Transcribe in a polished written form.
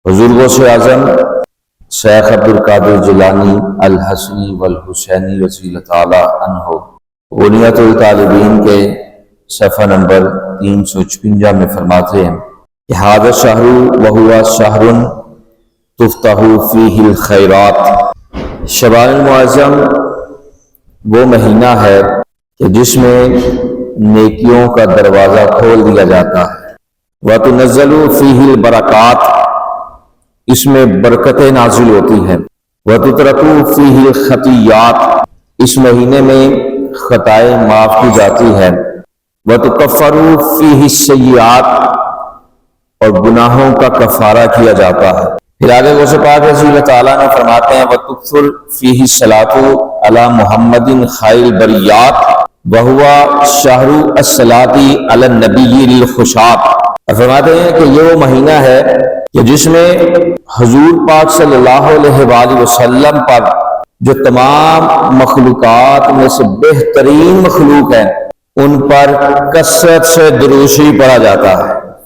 حضور غوث اعظم شیخ عبدالقادر جیلانی الحسنی والحسینی رضی اللہ تعالی عنہ غنیۃ الطالبین کے صفحہ نمبر 356 میں فرماتے ہیں کہ ھذا الشہر وہو شہر تفتح فیہ الخیرات، شعبان المعظم وہ مہینہ ہے کہ جس میں نیکیوں کا دروازہ کھول دیا جاتا ہے، وتنزل فیہ البرکات، اس میں برکتیں نازل ہوتی ہیں، وتترک فیہ الخطیات، اس مہینے میں خطائیں معاف کی جاتی ہیں، وتکفر فیہ السیئات، اور گناہوں کا کفارہ کیا جاتا ہے۔ پھر آگے غوث پاک رضی اللہ تعالیٰ نے فرماتے ہیں وتکثر فیہ الصلاۃ علی محمد خیر البریات وہو شہر الصلاۃ علی النبی للخشاع، فرماتے ہیں کہ یہ وہ مہینہ ہے کہ جس میں حضور پاک صلی اللہ علیہ وآلہ وسلم پر جو تمام مخلوقات میں سے بہترین مخلوق ہے ان پر کثرت سے درود شریف پڑھا جاتا ہے۔